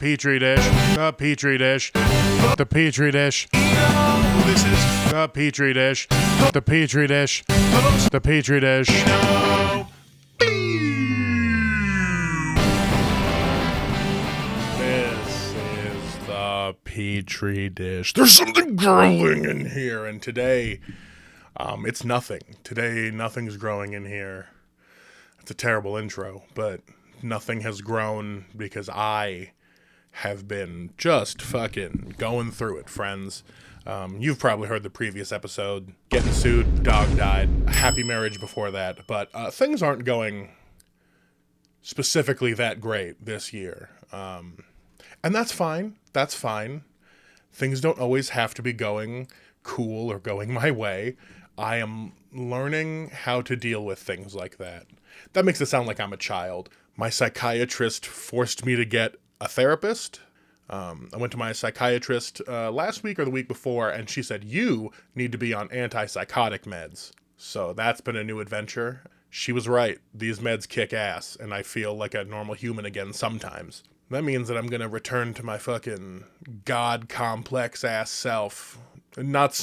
Petri dish, the Petri dish, the Petri dish. This is The Petri dish, the Petri dish, the Petri dish. This is the Petri dish. There's something growing in here, and today, it's nothing. Today, nothing's growing in here. It's a terrible intro, but nothing has grown because I have been just fucking going through it, friends. You've probably heard the previous episode. Getting sued, dog died, a happy marriage before that. But things aren't going specifically that great this year. And that's fine. That's fine. Things don't always have to be going cool or going my way. I am learning how to deal with things like that. That makes it sound like I'm a child. My psychiatrist forced me to get a therapist. I went to my psychiatrist last week or the week before, and she said, you need to be on antipsychotic meds. So that's been a new adventure. She was right. These meds kick ass, and I feel like a normal human again sometimes. That means that I'm going to return to my fucking God complex ass self. Not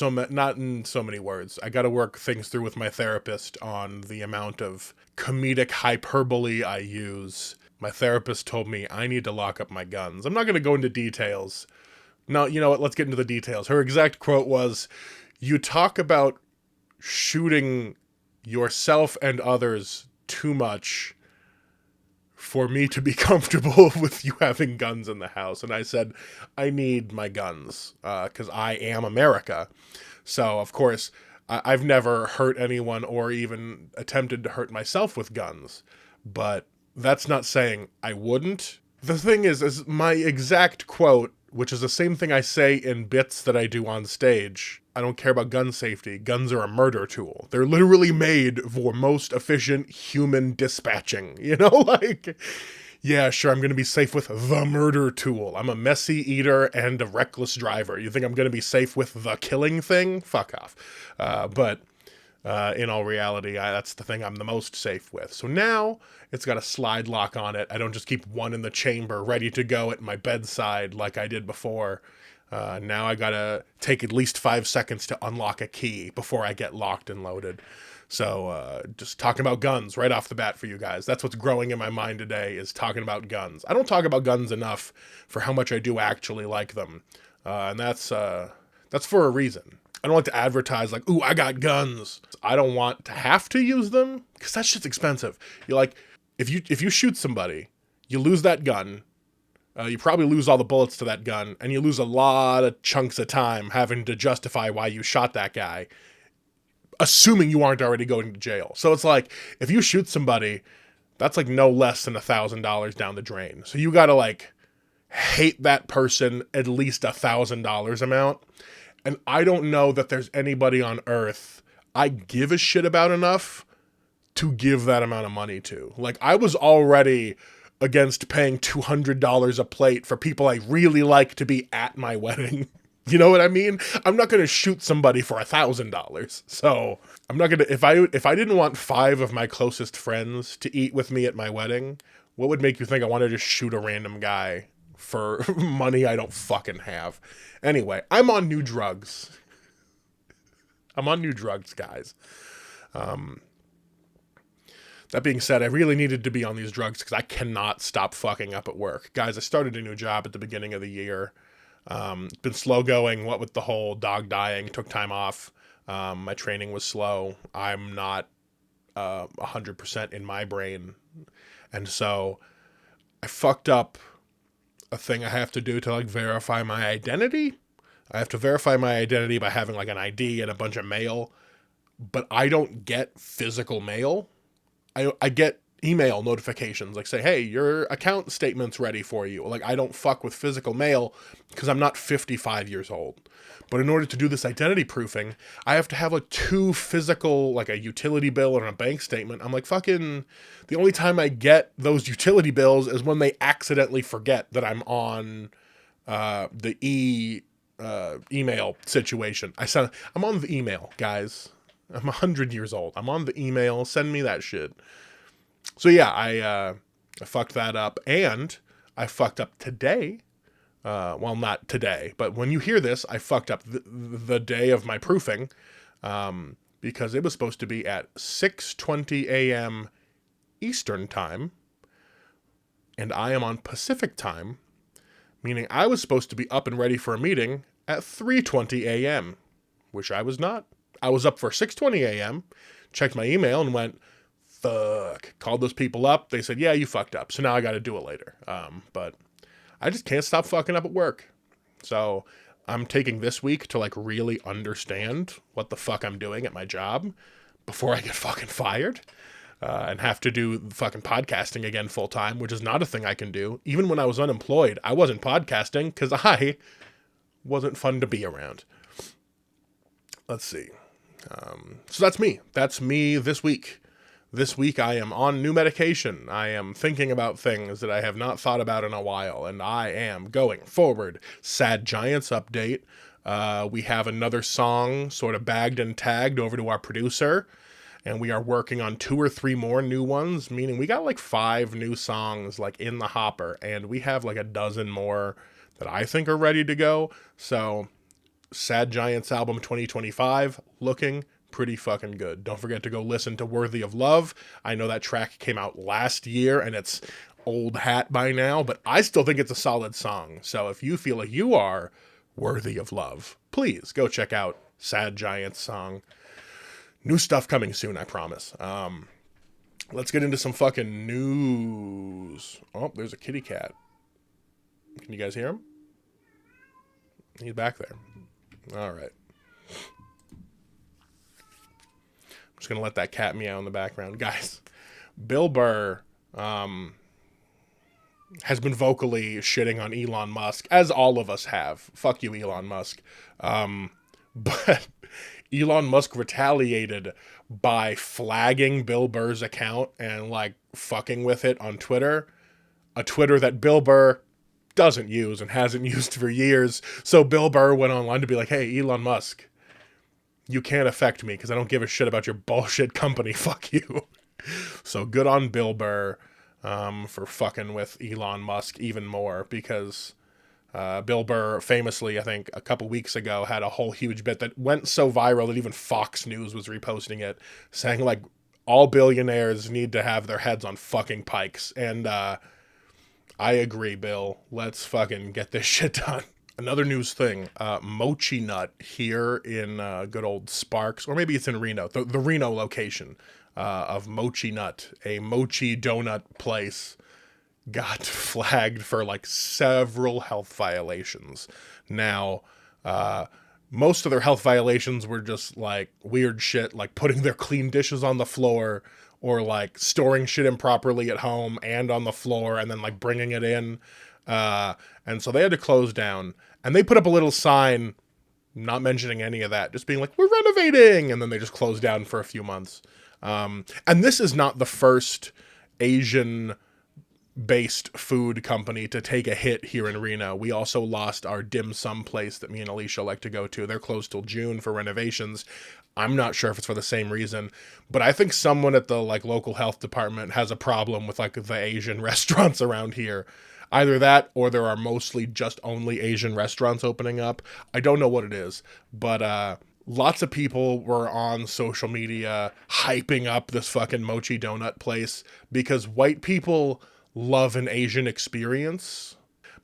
in so many words. I got to work things through with my therapist on the amount of comedic hyperbole I use. My therapist told me I need to lock up my guns. I'm not going to go into details. No, you know what? Let's get into the details. Her exact quote was, "You talk about shooting yourself and others too much for me to be comfortable with you having guns in the house." And I said, I need my guns because I am America. So, of course, I've never hurt anyone or even attempted to hurt myself with guns. But that's not saying I wouldn't. The thing is my exact quote, which is the same thing I say in bits that I do on stage. I don't care about gun safety. Guns are a murder tool. They're literally made for most efficient human dispatching. You know, like, yeah, sure, I'm going to be safe with the murder tool. I'm a messy eater and a reckless driver. You think I'm going to be safe with the killing thing? Fuck off. But in all reality, that's the thing I'm the most safe with. So now it's got a slide lock on it. I don't just keep one in the chamber ready to go at my bedside like I did before. Now I gotta take at least 5 seconds to unlock a key before I get locked and loaded. So just talking about guns right off the bat for you guys. That's what's growing in my mind today, is talking about guns. I don't talk about guns enough for how much I do actually like them. And that's for a reason. I don't like to advertise like, ooh, I got guns. I don't want to have to use them because that shit's expensive. You're like, if you shoot somebody, you lose that gun. You probably lose all the bullets to that gun, and you lose a lot of chunks of time having to justify why you shot that guy, assuming you aren't already going to jail. So it's like, if you shoot somebody, that's like no less than $1,000 down the drain. So you gotta like hate that person at least $1,000 amount. And I don't know that there's anybody on earth I give a shit about enough to give that amount of money to. Like, I was already against paying $200 a plate for people I really like to be at my wedding. You know what I mean? I'm not going to shoot somebody for $1,000. So I'm not going to, if I didn't want 5 of my closest friends to eat with me at my wedding, what would make you think I wanted to shoot a random guy for money I don't fucking have? Anyway, I'm on new drugs. I'm on new drugs, guys. That being said, I really needed to be on these drugs because I cannot stop fucking up at work. Guys, I started a new job at the beginning of the year. It's been slow going, what with the whole dog dying, took time off. My training was slow. I'm not 100% in my brain. And so I fucked up a thing I have to do to like verify my identity. I have to verify my identity by having like an ID and a bunch of mail, but I don't get physical mail. I get email notifications like say, hey, your account statement's ready for you. Like, I don't fuck with physical mail because I'm not 55 years old. But in order to do this identity proofing, I have to have like 2 physical, like a utility bill and a bank statement. I'm like, fucking, the only time I get those utility bills is when they accidentally forget that I'm on the email situation. I'm on the email, guys. I'm 100 years old. I'm on the email. Send me that shit. So yeah, I fucked that up, and I fucked up today Well, not today, but when you hear this, I fucked up the day of my proofing, because it was supposed to be at 6:20 a.m. Eastern time, and I am on Pacific time, meaning I was supposed to be up and ready for a meeting at 3:20 a.m., which I was not. I was up for 6:20 a.m., checked my email and went, fuck. Called those people up. They said, yeah, you fucked up. So now I got to do it later. But I just can't stop fucking up at work. So I'm taking this week to like really understand what the fuck I'm doing at my job before I get fucking fired. And have to do fucking podcasting again full time, which is not a thing I can do. Even when I was unemployed, I wasn't podcasting because I wasn't fun to be around. Let's see. So that's me. That's me this week. This week I am on new medication. I am thinking about things that I have not thought about in a while, and I am going forward. Sad Giants update. We have another song sort of bagged and tagged over to our producer, and we are working on 2 or 3 more new ones, meaning we got like 5 new songs like in the hopper, and we have like a dozen more that I think are ready to go. So Sad Giants album 2025 looking pretty fucking good. Don't forget to go listen to Worthy of Love. I know that track came out last year and it's old hat by now, but I still think it's a solid song. So if you feel like you are worthy of love, please go check out Sad Giants song. New stuff coming soon, I promise. Let's get into some fucking news. Oh, there's a kitty cat. Can you guys hear him? He's back there. All right. I'm just going to let that cat meow in the background. Guys, Bill Burr has been vocally shitting on Elon Musk, as all of us have. Fuck you, Elon Musk. But Elon Musk retaliated by flagging Bill Burr's account and, like, fucking with it on Twitter. A Twitter that Bill Burr doesn't use and hasn't used for years. So Bill Burr went online to be like, hey, Elon Musk, you can't affect me because I don't give a shit about your bullshit company. Fuck you. So good on Bill Burr for fucking with Elon Musk even more, because Bill Burr famously, I think a couple weeks ago, had a whole huge bit that went so viral that even Fox News was reposting it, saying like all billionaires need to have their heads on fucking pikes. And I agree, Bill. Let's fucking get this shit done. Another news thing, Mochinut here in good old Sparks, or maybe it's in Reno, the Reno location of Mochinut, a mochi donut place, got flagged for like several health violations. Now, most of their health violations were just like weird shit, like putting their clean dishes on the floor, or like storing shit improperly at home and on the floor and then like bringing it in. And so they had to close down, and they put up a little sign not mentioning any of that, just being like, we're renovating. And then they just closed down for a few months. And this is not the first Asian based food company to take a hit here in Reno. We also lost our dim sum place that me and Alicia like to go to. They're closed till June for renovations. I'm not sure if it's for the same reason, but I think someone at the like local health department has a problem with like the Asian restaurants around here. Either that, or there are mostly just only Asian restaurants opening up. I don't know what it is, but lots of people were on social media hyping up this fucking mochi donut place because white people love an Asian experience,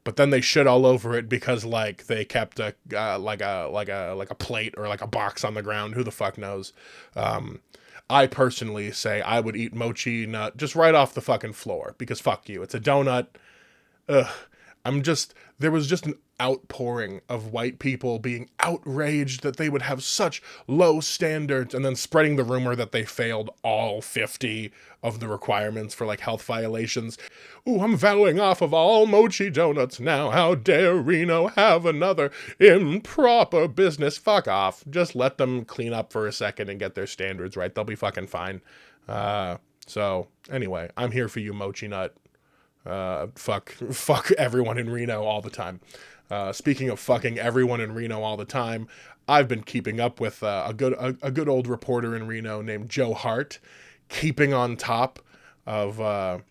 but then they shit all over it because like they kept a like a plate or like a box on the ground. Who the fuck knows? I personally say I would eat mochi nut just right off the fucking floor, because fuck you, it's a donut. Ugh. There was just an outpouring of white people being outraged that they would have such low standards, and then spreading the rumor that they failed all 50 of the requirements for like health violations. Ooh, I'm vowing off of all mochi donuts now. How dare Reno have another improper business? Fuck off. Just let them clean up for a second and get their standards right. They'll be fucking fine. So anyway, I'm here for you, Mochi Nut. Fuck everyone in Reno all the time. Speaking of fucking everyone in Reno all the time, I've been keeping up with a good old reporter in Reno named Joe Hart, keeping on top of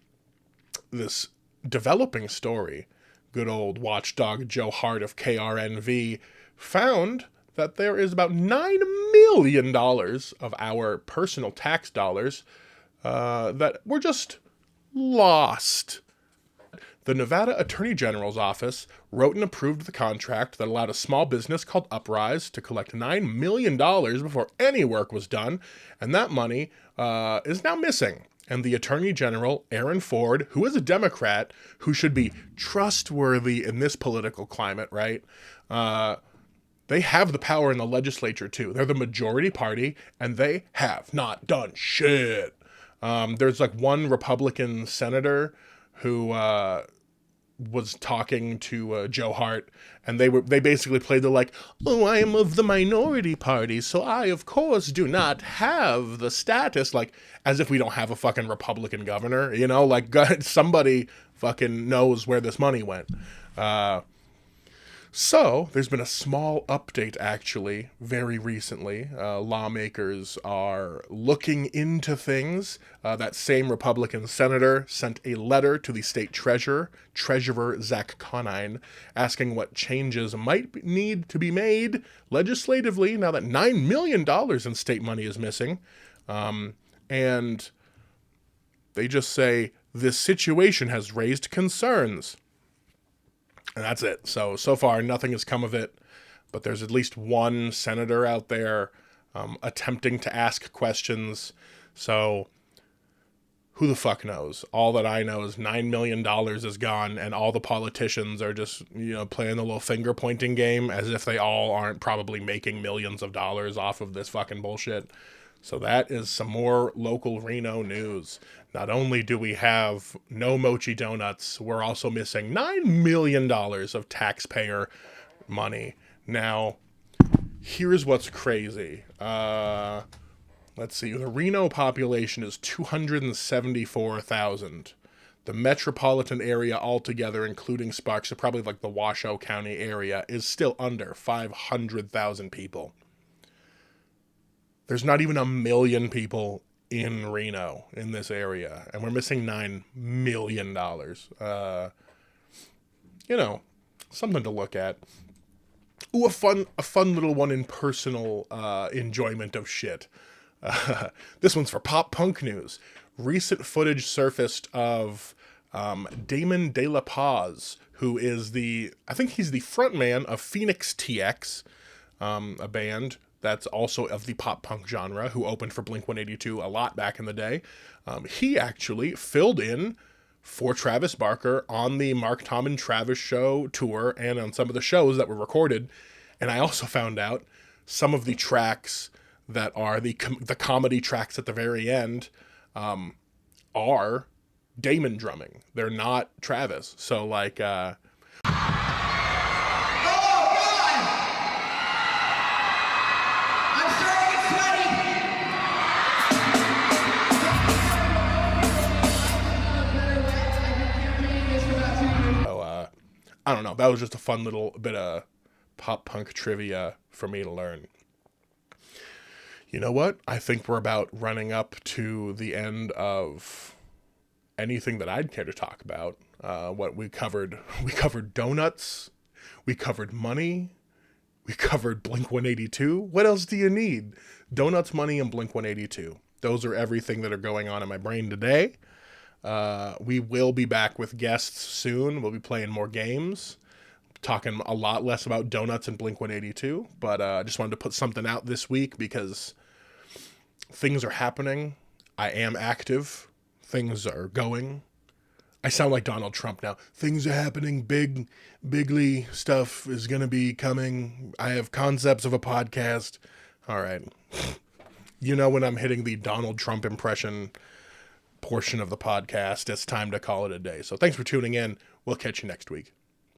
this developing story good old watchdog Joe Hart of KRNV, found that there is about $9 million of our personal tax dollars that were just lost. The Nevada Attorney General's office wrote and approved the contract that allowed a small business called Uprise to collect $9 million before any work was done, and that money is now missing. And the Attorney General, Aaron Ford, who is a Democrat, who should be trustworthy in this political climate, right? They have the power in the legislature, too. They're the majority party, and they have not done shit. There's like one Republican senator who was talking to Joe Hart, and they basically played the like, oh, I am of the minority party, so I of course do not have the status, like as if we don't have a fucking Republican governor, you know, like somebody fucking knows where this money went. So, there's been a small update, actually, very recently. Lawmakers are looking into things. That same Republican senator sent a letter to the state treasurer, Treasurer Zach Conine, asking what changes might need to be made legislatively now that $9 million in state money is missing. And they just say, this situation has raised concerns. And that's it. So far, nothing has come of it. But there's at least one senator out there attempting to ask questions. So who the fuck knows? All that I know is $9 million is gone, and all the politicians are just, you know, playing the little finger pointing game as if they all aren't probably making millions of dollars off of this fucking bullshit. So that is some more local Reno news. Not only do we have no Mochi Donuts, we're also missing $9 million of taxpayer money. Now, here's what's crazy. Let's see. The Reno population is 274,000. The metropolitan area altogether, including Sparks, so probably like the Washoe County area, is still under 500,000 people. There's not even 1 million people in Reno, in this area, and we're missing $9 million. You know, something to look at. Ooh, a fun little one in personal enjoyment of shit. This one's for pop punk news. Recent footage surfaced of Damon De La Paz, who is I think he's the frontman of Phoenix TX, a band that's also of the pop punk genre, who opened for Blink-182 a lot back in the day. He actually filled in for Travis Barker on the Mark, Tom, and Travis show tour and on some of the shows that were recorded. And I also found out some of the tracks that are the comedy tracks at the very end are Damon drumming. They're not Travis. So like... I don't know. That was just a fun little bit of pop punk trivia for me to learn. You know what? I think we're about running up to the end of anything that I'd care to talk about. What we covered donuts. We covered money. We covered Blink-182. What else do you need? Donuts, money, and Blink-182. Those are everything that are going on in my brain today. We will be back with guests soon. We'll be playing more games, talking a lot less about donuts and Blink-182, but I just wanted to put something out this week because things are happening. I am active. Things are going. I sound like Donald Trump now. Things are happening. Bigly stuff is going to be coming. I have concepts of a podcast. All right. You know, when I'm hitting the Donald Trump impression portion of the podcast, it's time to call it a day. So thanks for tuning in. We'll catch you next week.